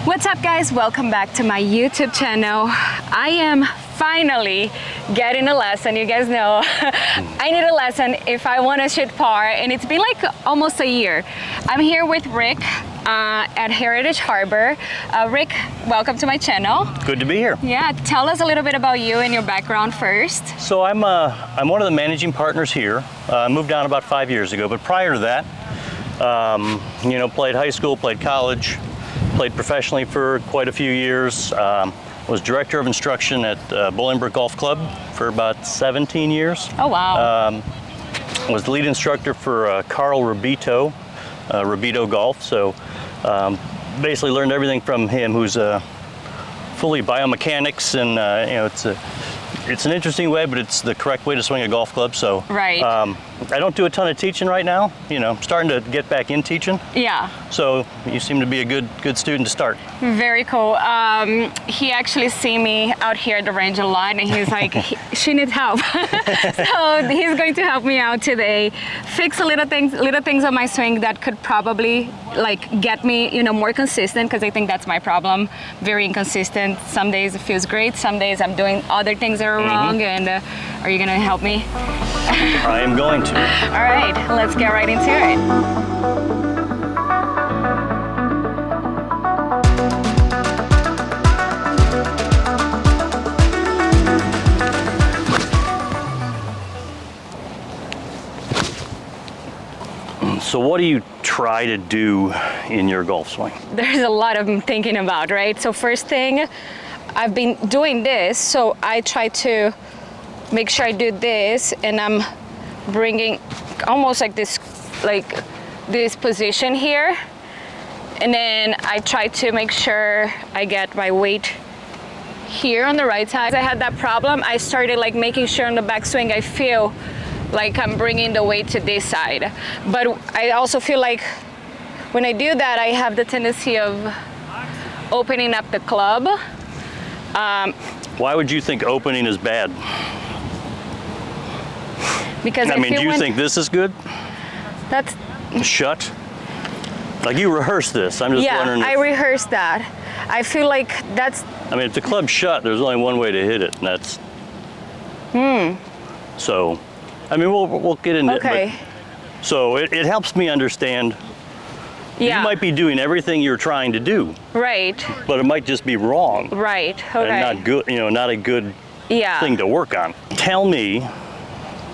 What's up, guys? Welcome back to my YouTube channel. I am finally getting a lesson. You guys know I need a lesson if I want to shoot par, and it's been like almost a year. I'm here with Rick at Heritage Harbour. Rick, welcome to my channel. Good to be here. Yeah, tell us a little bit about you and your background first. So I'm one of the managing partners here. I moved down about 5 years ago, but prior to that, played high school, played college, played professionally for quite a few years. Was director of instruction at Bolingbrook Golf Club for about 17 years. Oh, wow. Was the lead instructor for Carl Rabito, Rabito Golf. So basically learned everything from him, who's fully biomechanics, and it's an interesting way, but it's the correct way to swing a golf club. So right. I don't do a ton of teaching right now. I'm starting to get back in teaching. Yeah. So you seem to be a good student to start. Very cool. He actually see me out here at the range a lot, and he's like, she needs help. So he's going to help me out today, fix little things on my swing that could probably like get me, more consistent, because I think that's my problem. Very inconsistent. Some days it feels great. Some days I'm doing other things that are wrong. And are you gonna help me? I am going to. All right, let's get right into it. So what do you try to do in your golf swing? There's a lot I'm thinking about, right? So first thing, I've been doing this, so I try to make sure I do this, and I'm bringing almost like this position here, and then I try to make sure I get my weight here on the right side. I had that problem. I started like making sure on the backswing I feel like I'm bringing the weight to this side, but I also feel like when I do that, I have the tendency of opening up the club. Why would you think opening is bad? Because do you think this is good? That's shut. Like you rehearse this. I'm just wondering. Yeah, I rehearsed that. I feel like that's. If the club's shut, there's only one way to hit it, and that's. So, we'll get into it. Okay. So it helps me understand. Yeah. You might be doing everything you're trying to do. Right. But it might just be wrong. Right. Okay. And not good. Not a good thing to work on. Tell me.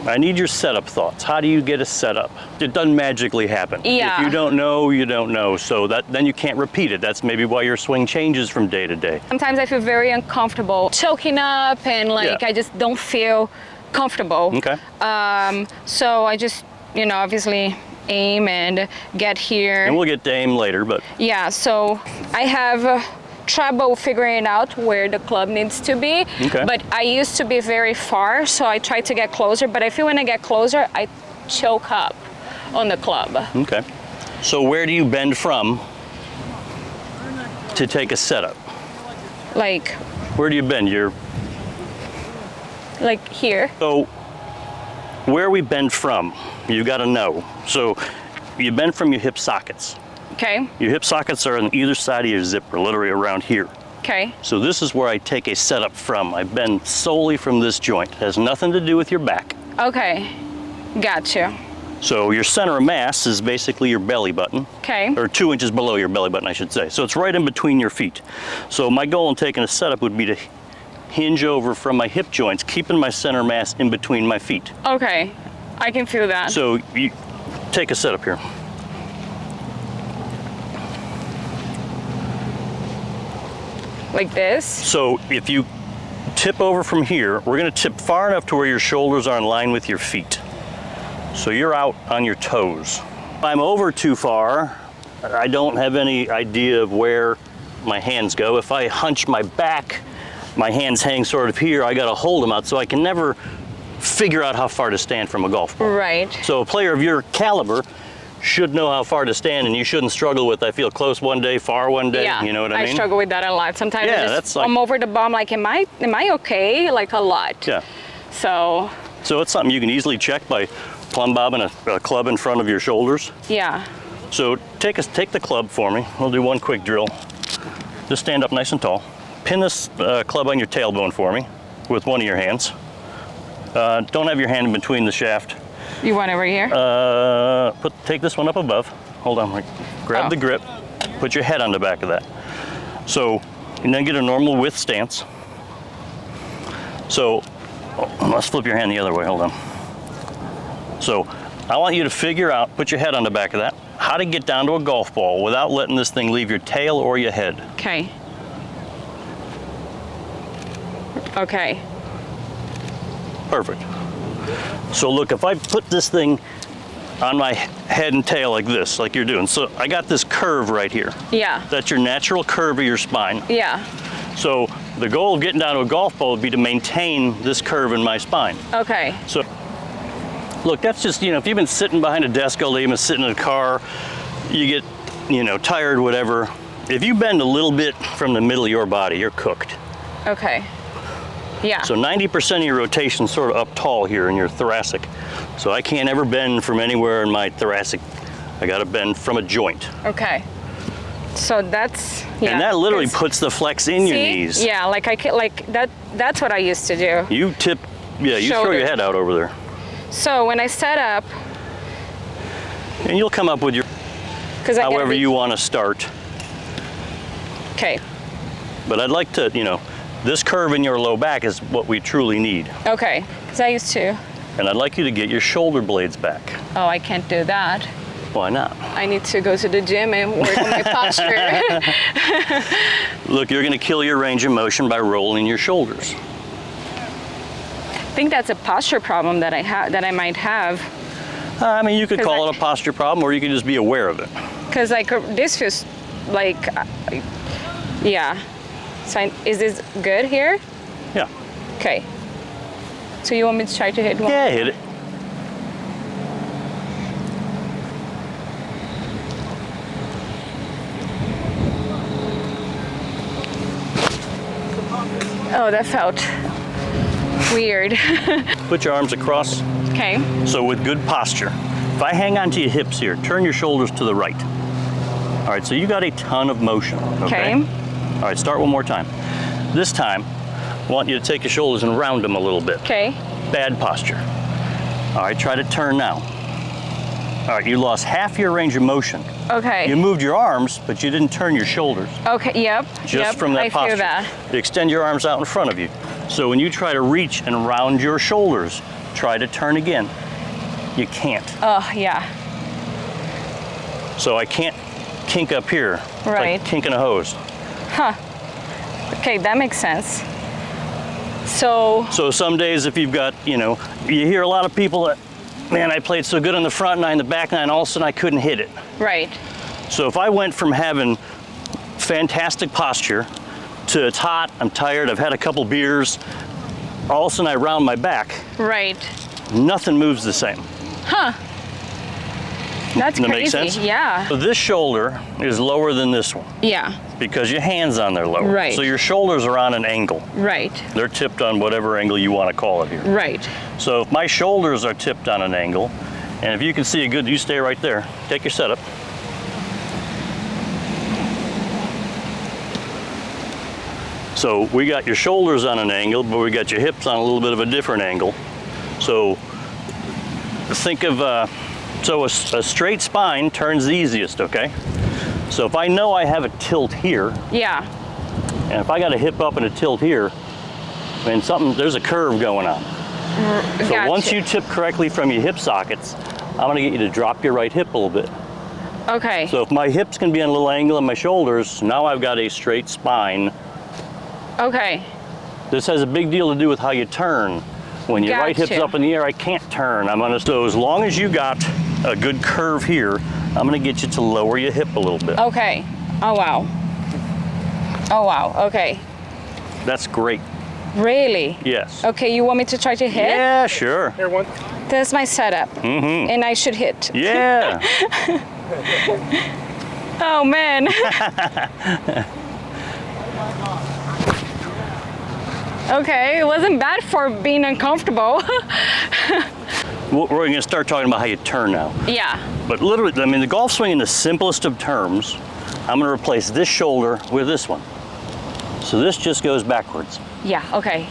I need your setup thoughts. How do you get a setup? It doesn't magically happen. Yeah. If you don't know, you don't know. So then you can't repeat it. That's maybe why your swing changes from day to day. Sometimes I feel very uncomfortable choking up, and I just don't feel comfortable. Okay. So I just, obviously aim and get here. And we'll get to aim later, but. Yeah, so I have trouble figuring out where the club needs to be. Okay. But I used to be very far, so I try to get closer, but I feel when I get closer, I choke up on the club. Okay. So where do you bend from to take a setup? Like. Where do you bend? Like here. So where we bend from, you got to know. So you bend from your hip sockets. Okay. Your hip sockets are on either side of your zipper, literally around here. Okay. So this is where I take a setup from. I bend solely from this joint. It has nothing to do with your back. Okay. Gotcha. So your center of mass is basically your belly button. Okay. Or 2 inches below your belly button, I should say. So it's right in between your feet. So my goal in taking a setup would be to hinge over from my hip joints, keeping my center mass in between my feet. Okay. I can feel that. So you take a setup here. Like this? So if you tip over from here, we're going to tip far enough to where your shoulders are in line with your feet. So you're out on your toes. If I'm over too far, I don't have any idea of where my hands go. If I hunch my back, my hands hang sort of here, I got to hold them out, so I can never figure out how far to stand from a golf ball. Right. So a player of your caliber should know how far to stand, and you shouldn't struggle with, I feel close one day, far one day. Yeah, you know what I mean? I struggle with that a lot. Sometimes I'm over the ball, like, am I okay? Like a lot. Yeah. So it's something you can easily check by plumb bobbing a club in front of your shoulders. Yeah. So take the club for me. We'll do one quick drill. Just stand up nice and tall. Pin this club on your tailbone for me with one of your hands. Don't have your hand in between the shaft. You want it right here? Take this one up above. Hold on, grab the grip. Put your head on the back of that. So, and then get a normal width stance. So, let's flip your hand the other way, hold on. So, I want you to figure out, put your head on the back of that, how to get down to a golf ball without letting this thing leave your tail or your head. Okay. Okay. Perfect. So look, if I put this thing on my head and tail like this, like you're doing, so I got this curve right here. Yeah. That's your natural curve of your spine. Yeah. So the goal of getting down to a golf ball would be to maintain this curve in my spine. Okay. So look, that's just, if you've been sitting behind a desk all day, you've been sitting in a car, you get, tired, whatever. If you bend a little bit from the middle of your body, you're cooked. Okay. Yeah. So 90% of your rotation is sort of up tall here in your thoracic. So I can't ever bend from anywhere in my thoracic. I got to bend from a joint. Okay. So that's, yeah. And that literally puts the flex in your See? knees. Yeah, like that's what I used to do. You tip, you throw your head out over there. So when I set up, and you'll come up with your, however you want to start. Okay. But I'd like to, this curve in your low back is what we truly need. Okay, because I used to. And I'd like you to get your shoulder blades back. Oh, I can't do that. Why not? I need to go to the gym and work on my posture. Look, you're going to kill your range of motion by rolling your shoulders. I think that's a posture problem that I might have. I mean, you could call it a posture problem, or you could just be aware of it. Because this feels like, yeah. So is this good here? Yeah. Okay. So you want me to try to hit one? Yeah, hit it. Oh, that felt weird. Put your arms across. Okay. So with good posture. If I hang onto your hips here, turn your shoulders to the right. All right, so you got a ton of motion. Okay. All right, start one more time. This time, I want you to take your shoulders and round them a little bit. Okay. Bad posture. All right, try to turn now. All right, you lost half your range of motion. Okay. You moved your arms, but you didn't turn your shoulders. Okay, yep. Just from that posture. I feel that. You extend your arms out in front of you. So when you try to reach and round your shoulders, try to turn again. You can't. Oh, yeah. So I can't kink up here. It's right. like kinking a hose. Huh. Okay, that makes sense. So some days if you've got, you hear a lot of people that, man, I played so good on the front nine, the back nine, all of a sudden I couldn't hit it. Right. So if I went from having fantastic posture to it's hot, I'm tired, I've had a couple beers, all of a sudden I round my back. Right. Nothing moves the same. Huh. That's Does that crazy. make sense? Yeah. So this shoulder is lower than this one. Yeah. Because your hand's on there lower. Right. So your shoulders are on an angle. Right. They're tipped on whatever angle you want to call it here. Right. So if my shoulders are tipped on an angle, and if you can see a good, you stay right there. Take your setup. So we got your shoulders on an angle, but we got your hips on a little bit of a different angle. So think of, so a straight spine turns the easiest, okay? So if I know I have a tilt here, Yeah. and if I got a hip up and a tilt here, I mean, there's a curve going on. So Gotcha. once you tip correctly from your hip sockets, I'm gonna get you to drop your right hip a little bit. Okay. So if my hips can be on a little angle on my shoulders, now I've got a straight spine. Okay. This has a big deal to do with how you turn. When your right hip's Gotcha. up in the air, I can't turn. So as long as you got a good curve here, I'm gonna get you to lower your hip a little bit. Okay. Oh, wow. Oh, wow. Okay. That's great. Really? Yes. Okay, you want me to try to hit? Yeah, sure. Here, one. That's my setup. Mm-hmm. And I should hit. Yeah. Oh, man. Okay, it wasn't bad for being uncomfortable. We're going to start talking about how you turn now. Yeah. But literally, I mean, the golf swing in the simplest of terms, I'm going to replace this shoulder with this one. So this just goes backwards. Yeah, okay.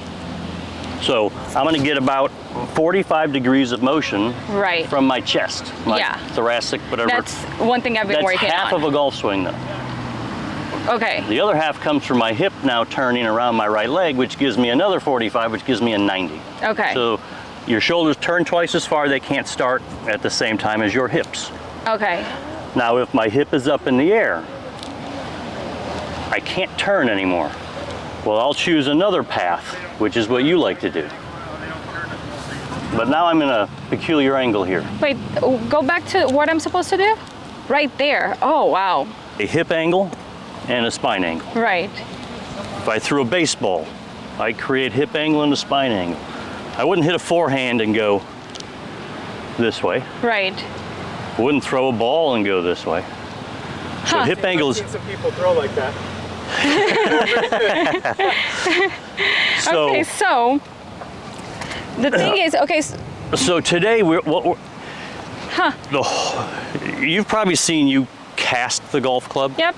So I'm going to get about 45 degrees of motion Right. from my chest, my thoracic, whatever. That's one thing I've been working on. That's half of a golf swing though. Okay. The other half comes from my hip now turning around my right leg, which gives me another 45, which gives me a 90. Okay. So your shoulders turn twice as far, they can't start at the same time as your hips. Okay. Now if my hip is up in the air, I can't turn anymore. Well, I'll choose another path, which is what you like to do. But now I'm in a peculiar angle here. Wait, go back to what I'm supposed to do? Right there. Oh, wow. A hip angle and a spine angle. Right. If I threw a baseball, I create hip angle and a spine angle. I wouldn't hit a forehand and go this way. Right. I wouldn't throw a ball and go this way. So Huh. hip angles. I've seen some people throw like that. Okay, so the thing is, okay, So today you've probably seen you cast the golf club. yep.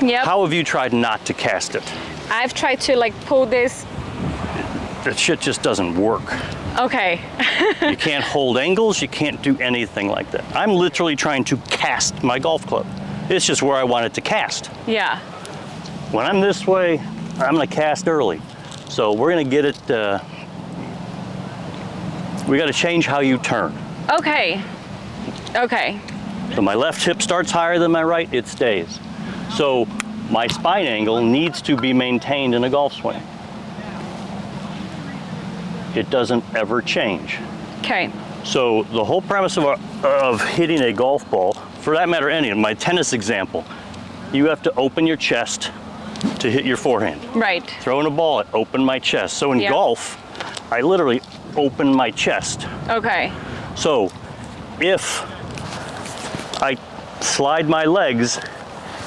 Yep. How have you tried not to cast it? I've tried to like pull this. That shit just doesn't work. Okay. You can't hold angles, you can't do anything like that. I'm literally trying to cast my golf club. It's just where I want it to cast. Yeah. When I'm this way, I'm gonna cast early. So we're gonna get it, we gotta change how you turn. Okay. Okay. So my left hip starts higher than my right, it stays. So my spine angle needs to be maintained in a golf swing. It doesn't ever change. Okay. So the whole premise of hitting a golf ball, for that matter any, my tennis example, you have to open your chest to hit your forehand. Right. Throwing a ball, I open my chest. So in Yeah. golf, I literally open my chest. Okay. So if I slide my legs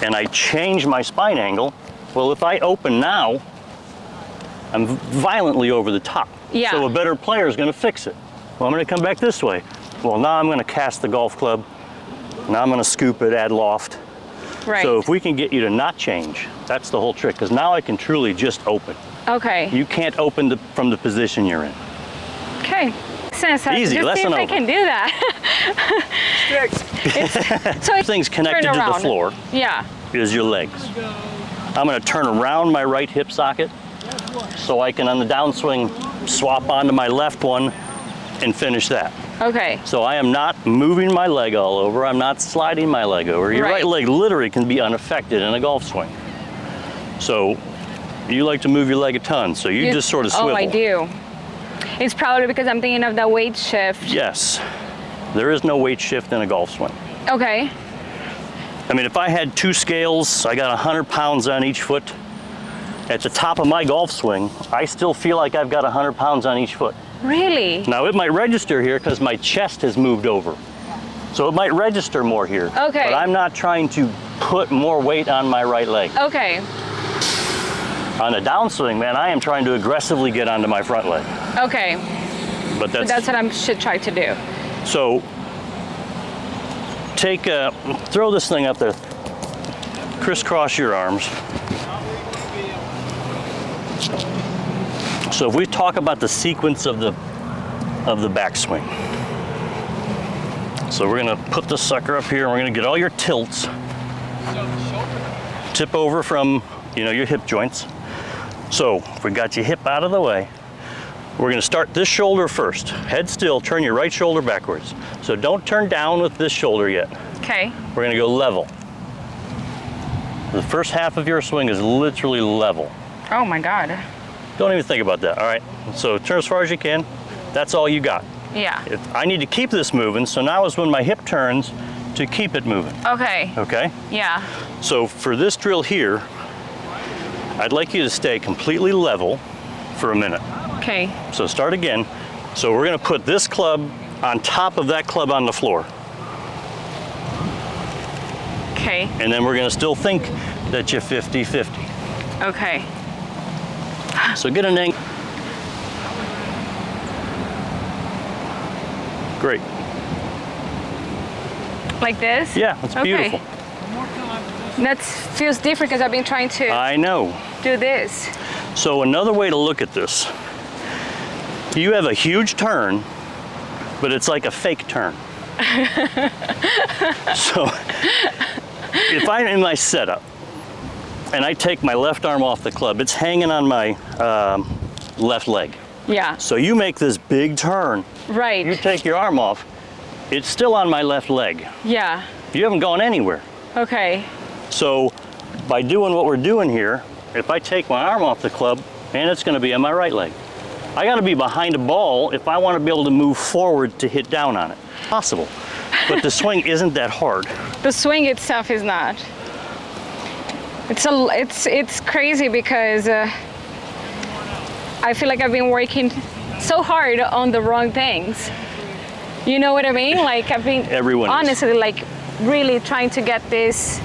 and I change my spine angle, well, if I open now, I'm violently over the top. Yeah. So a better player is going to fix it. Well, I'm going to come back this way. Well, now I'm going to cast the golf club. Now I'm going to scoop it, add loft. Right. So if we can get you to not change, that's the whole trick, because now I can truly just open. Okay. You can't open from the position you're in. Okay. Sense. Easy, Just see lesson if I over. can do that. So it's Things connected turn to the around. floor Yeah. is your legs. I'm going to turn around my right hip socket so I can, on the downswing, swap onto my left one and finish that. Okay. So I am not moving my leg all over. I'm not sliding my leg over. Your right leg literally can be unaffected in a golf swing. So you like to move your leg a ton, so you just sort of swivel. Oh, I do. It's probably because I'm thinking of the weight shift. Yes. There is no weight shift in a golf swing. Okay. I mean, if I had two scales, I got 100 pounds on each foot. At the top of my golf swing, I still feel like I've got 100 pounds on each foot. Really? Now it might register here because my chest has moved over. So it might register more here. Okay. But I'm not trying to put more weight on my right leg. Okay. On a downswing, man, I am trying to aggressively get onto my front leg. Okay. But So that's what I should try to do. So throw this thing up there. Crisscross your arms. So if we talk about the sequence of the backswing. So we're gonna put the sucker up here and we're gonna get all your tilts. Tip over from, your hip joints. So if we got your hip out of the way, we're gonna start this shoulder first. Head still, turn your right shoulder backwards. So don't turn down with this shoulder yet. Okay. We're gonna go level. The first half of your swing is literally level. Oh my God. Don't even think about that, all right? So turn as far as you can. That's all you got. Yeah. I need to keep this moving, so now is when my hip turns to keep it moving, Okay. okay? Yeah. So for this drill here, I'd like you to stay completely level for a minute. Okay. So start again. So we're gonna put this club on top of that club on the floor. Okay. And then we're gonna still think that you're 50-50. Okay. So get an angle. Great. Like this? Yeah, that's Okay. beautiful. That feels different because I've been trying to I know. do this. So another way to look at this, you have a huge turn, but it's like a fake turn. So if I'm in my setup and I take my left arm off the club, it's hanging on my left leg. Yeah. So you make this big turn. Right. You take your arm off, it's still on my left leg. Yeah. You haven't gone anywhere. Okay. So by doing what we're doing here, if I take my arm off the club, and it's going to be on my right leg. I got to be behind a ball if I want to be able to move forward to hit down on it. Possible. But the swing isn't that hard. The swing itself is not. It's crazy because I feel like I've been working so hard on the wrong things. You know what I mean? Like I've been honestly like really trying to get this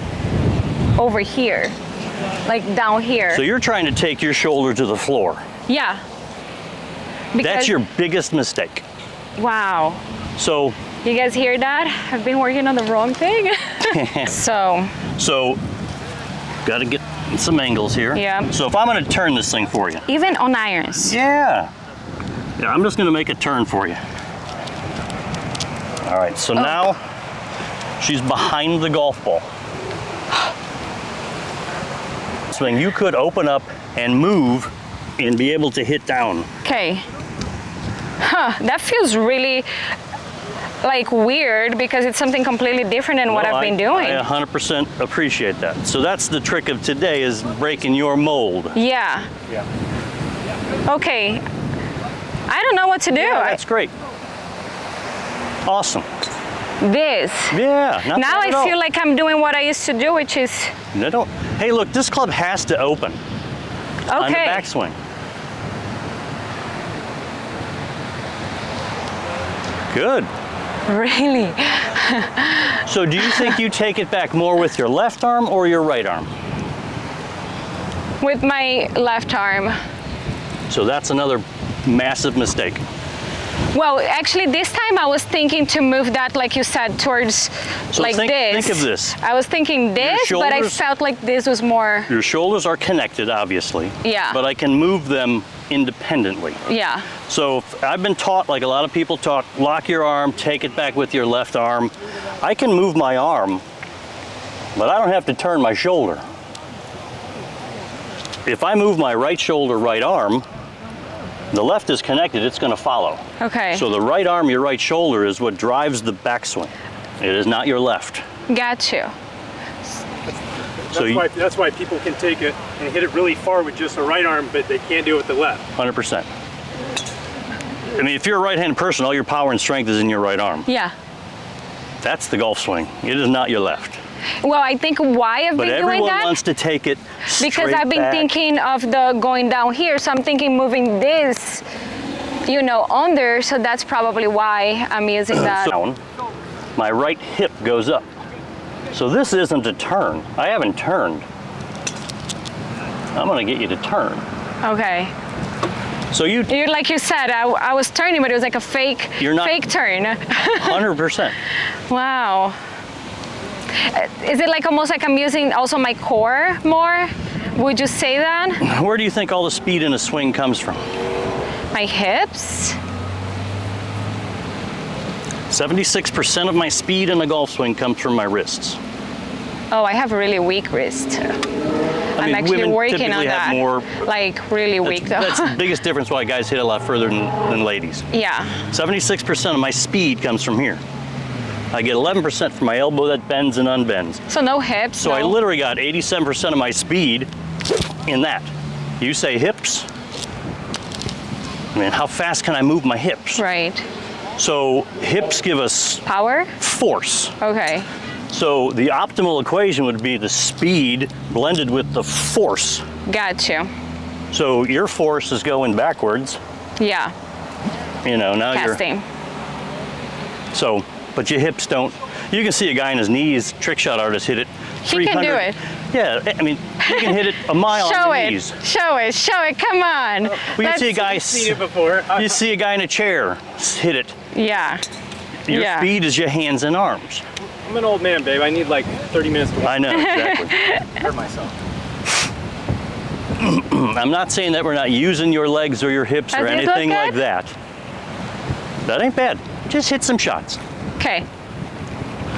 over here, like down here. So you're trying to take your shoulder to the floor. Yeah. That's your biggest mistake. Wow. So you guys hear that? I've been working on the wrong thing. So got to get some angles here. Yeah. So if I'm going to turn this thing for you. Even on irons. Yeah. Yeah, I'm just going to make a turn for you. All right, so now she's behind the golf ball. Swing, you could open up and move and be able to hit down. Okay. Huh, that feels really like weird because it's something completely different than what I've been doing. I 100% appreciate that. So that's the trick of today, is breaking your mold. Yeah. Okay. I don't know what to do. Yeah, that's great. Awesome. This. Yeah. Not now bad at I all. feel like I'm doing what I used to do, which is. No, don't. Hey, look, this club has to open on the backswing. Good. Really? So do you think you take it back more with your left arm or your right arm? With my left arm. So that's another massive mistake. Well, actually, this time I was thinking to move that, like you said, towards this. Think of this. I was thinking this, but I felt like this was more. Your shoulders are connected, obviously. Yeah. But I can move them independently. Yeah. So I've been taught, like a lot of people taught, lock your arm, take it back with your left arm. I can move my arm, but I don't have to turn my shoulder. If I move my right shoulder, right arm, the left is connected, it's going to follow. Okay. So the right arm, your right shoulder is what drives the backswing. It is not your left. Got you. That's why people can take it and hit it really far with just the right arm, but they can't do it with the left. 100%. I mean, if you're a right-handed person, all your power and strength is in your right arm. Yeah. That's the golf swing. It is not your left. Well, I think why I've been doing that. But everyone wants to take it straight because I've been back. thinking of the going down here, so I'm thinking moving this, under. So that's probably why I'm using that. So my right hip goes up. So this isn't a turn. I haven't turned. I'm going to get you to turn. Okay. So you're like you said, I was turning, but it was like a fake turn. 100%. Wow. Is it like almost like I'm using also my core more? Would you say that? Where do you think all the speed in a swing comes from? My hips. 76% of my speed in a golf swing comes from my wrists. Oh, I have a really weak wrist. I'm actually working on that. Like really weak though. That's the biggest difference why guys hit a lot further than ladies. Yeah. 76% of my speed comes from here. I get 11% from my elbow that bends and unbends. So no hips. So I literally got 87% of my speed in that. You say hips? I mean, how fast can I move my hips? Right. So hips give us power? Force. Okay. So the optimal equation would be the speed blended with the force. Got you. So your force is going backwards. Yeah. Now casting. So, but your hips don't. You can see a guy on his knees, trick shot artist, hit it 300. He can do it. Yeah, I mean, you can hit it a mile on your knees. Show it, come on. Well, you see a guy, seen it before. You see a guy in a chair hit it. Yeah. Your speed is your hands and arms. I'm an old man, babe. I need like 30 minutes to walk. I know, exactly. Hurt myself. I'm not saying that we're not using your legs or your hips or Does it look anything like good? that. That ain't bad. Just hit some shots. Okay.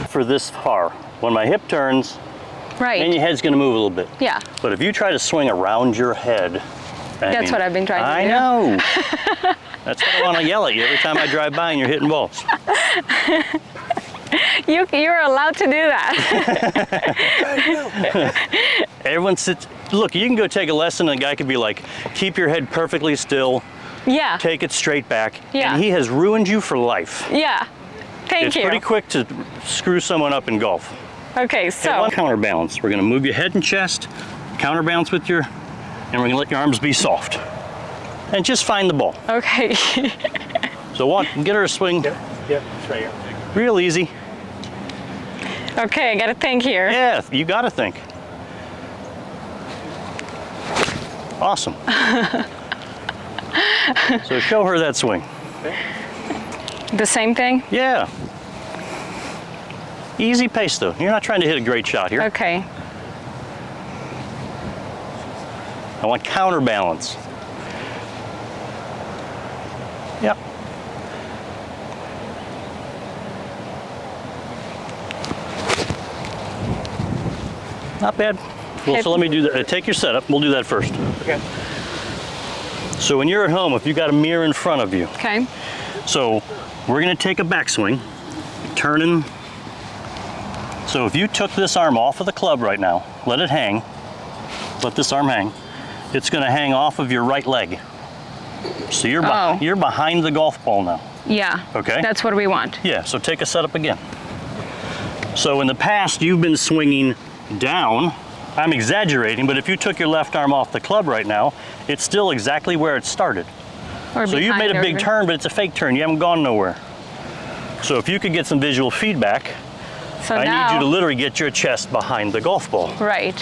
For this far, when my hip turns, Right. then your head's gonna move a little bit. Yeah. But if you try to swing around your head, That's what I've been trying to I do. know. That's what I want to yell at you every time I drive by and you're hitting balls. You're allowed to do that. Everyone sits. Look, you can go take a lesson and the guy could be like, keep your head perfectly still, Yeah. take it straight back. Yeah. And he has ruined you for life. Yeah. Thank It's you. pretty quick to screw someone up in golf. Okay, Hit so one counterbalance. We're gonna move your head and chest, counterbalance with your, and we're gonna let your arms be soft. And just find the ball. okay. So get her a swing, Yep, it's right here. real easy. Okay, I gotta think here. Yeah, you gotta think. Awesome. So show her that swing. The same thing? Yeah. Easy pace though. You're not trying to hit a great shot here. Okay. I want counterbalance. Yep. Not bad. Well, so let me do that. Take your setup. We'll do that first. Okay. So when you're at home, if you got a mirror in front of you, Okay. so we're gonna take a backswing, turning. So if you took this arm off of the club right now, let it hang, let this arm hang, it's gonna hang off of your right leg. So you're, Oh. you're behind the golf ball now. Yeah. Okay. That's what we want. Yeah, so take a setup again. So in the past, you've been swinging down. I'm exaggerating, but if you took your left arm off the club right now, it's still exactly where it started. Or So you made a big turn, but it's a fake turn. You haven't gone nowhere. So if you could get some visual feedback, So I now, need you to literally get your chest behind the golf ball. right.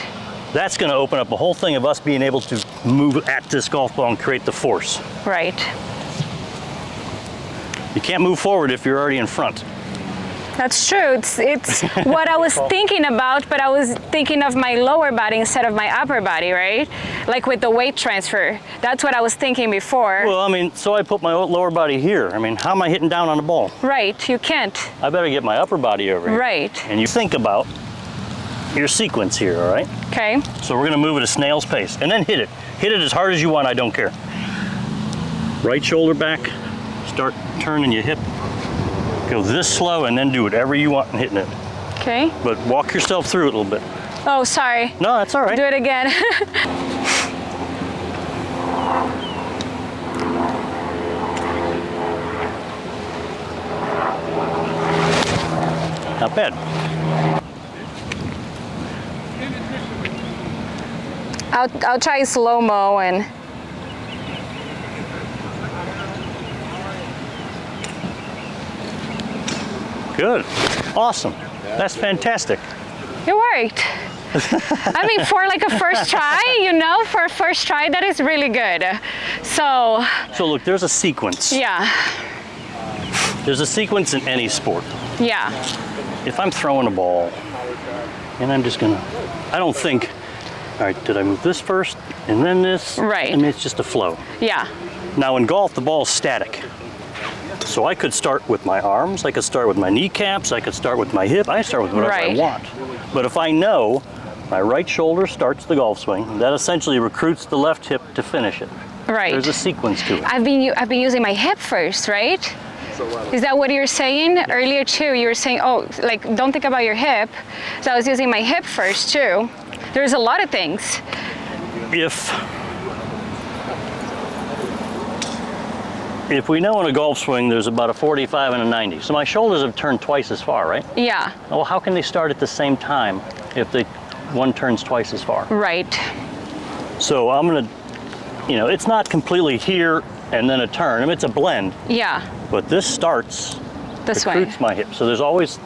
That's gonna open up a whole thing of us being able to move at this golf ball and create the force. Right. You can't move forward if you're already in front. That's true. It's what I was thinking about, but I was thinking of my lower body instead of my upper body, right? Like with the weight transfer. That's what I was thinking before. Well, I mean, so I put my lower body here. I mean, how am I hitting down on the ball? Right. You can't. I better get my upper body over here. Right. And you think about your sequence here, all right? Okay. So we're gonna move at a snail's pace and then hit it. Hit it as hard as you want, I don't care. Right shoulder back, start turning your hip. Go this slow and then do whatever you want in hitting it. Okay. But walk yourself through it a little bit. Oh, sorry. No, that's all right. Do it again. Not bad. I'll try slow-mo and Good. Awesome. That's fantastic. it worked. I mean, for like a first try, you know, for a first try, that is really good. So, So look, there's a sequence. yeah, There's a sequence in any sport. yeah, If I'm throwing a ball and I'm just gonna, I don't think, all right, did I move this first and then this? Right. I mean, it's just a flow. yeah, Now in golf, the ball's static. So I could start with my arms, I could start with my kneecaps, I could start with my hip, I start with whatever I Right. want. But if I know my right shoulder starts the golf swing, that essentially recruits the left hip to finish it. right. There's a sequence to it. I've been using my hip first, right? Is that what you were saying earlier too? You were saying, oh, like don't think about your hip. So I was using my hip first too. There's a lot of things. If we know in a golf swing there's about a 45 and a 90, so my shoulders have turned twice as far, right? Yeah, Well, how can they start at the same time if one turns twice as far? right. So I'm gonna, it's not completely here and then a turn. I mean, it's a blend, Yeah, but this starts, this way. recruits my hip. So there's always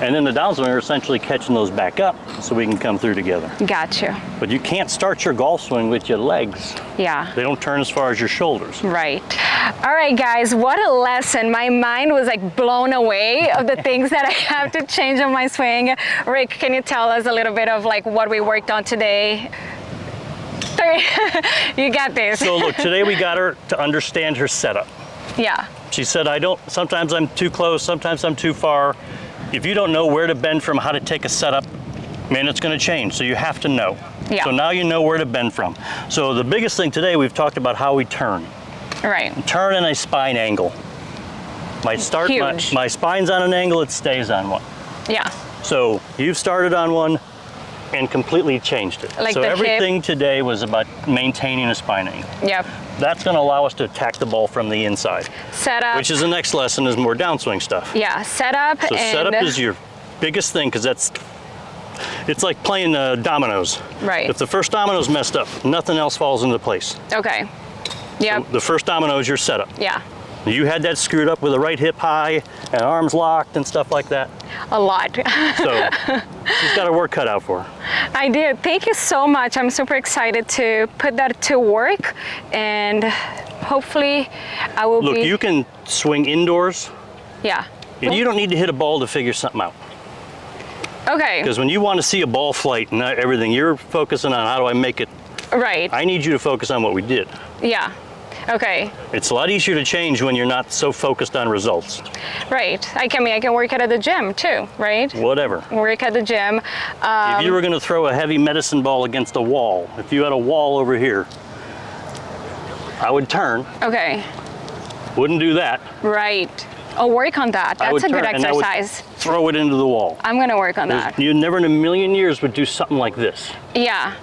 And then the downswing are essentially catching those back up so we can come through together. Gotcha. But you can't start your golf swing with your legs. Yeah. They don't turn as far as your shoulders. Right. All right, guys, what a lesson. My mind was like blown away of the things that I have to change on my swing. Rick, can you tell us a little bit of like what we worked on today? You got this. So look, today we got her to understand her setup. Yeah. She said, sometimes I'm too close, sometimes I'm too far. If you don't know where to bend from, how to take a setup, man, it's gonna change, so you have to know. Yeah. So now you know where to bend from. So the biggest thing today, we've talked about how we turn. Right. Turn in a spine angle. My spine's on an angle, it stays on one. Yeah. So you've started on one and completely changed it. Like so the everything today was about maintaining a spine angle. Yep. That's gonna allow us to attack the ball from the inside. Setup. Which is the next lesson, is more downswing stuff. Yeah, setup. So setup is your biggest thing, because it's like playing dominoes. Right. If the first domino's messed up, nothing else falls into place. Okay. Yep. So the first domino is your setup. Yeah. You had that screwed up with the right hip high and arms locked and stuff like that. A lot. So she's got her work cut out for her. I did. Thank you so much. I'm super excited to put that to work, and hopefully I will Look, you can swing indoors. Yeah. And you don't need to hit a ball to figure something out. Okay. Because when you want to see a ball flight and everything, you're focusing on how do I make it. Right. I need you to focus on what we did. Yeah. Okay. It's a lot easier to change when you're not so focused on results. Right. I can work out at the gym too, right? Whatever. Work at the gym. If you were going to throw a heavy medicine ball against a wall, if you had a wall over here, I would turn. Okay. Wouldn't do that. Right. Oh, work on that. That's a good exercise. Throw it into the wall. I'm going to work on that. You never in a million years would do something like this. Yeah.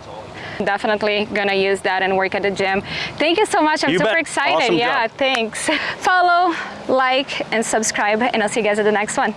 Definitely gonna use that and work at the gym. Thank you so much. I'm super excited. Awesome yeah, job. Thanks. Follow, like, and subscribe, and I'll see you guys at the next one.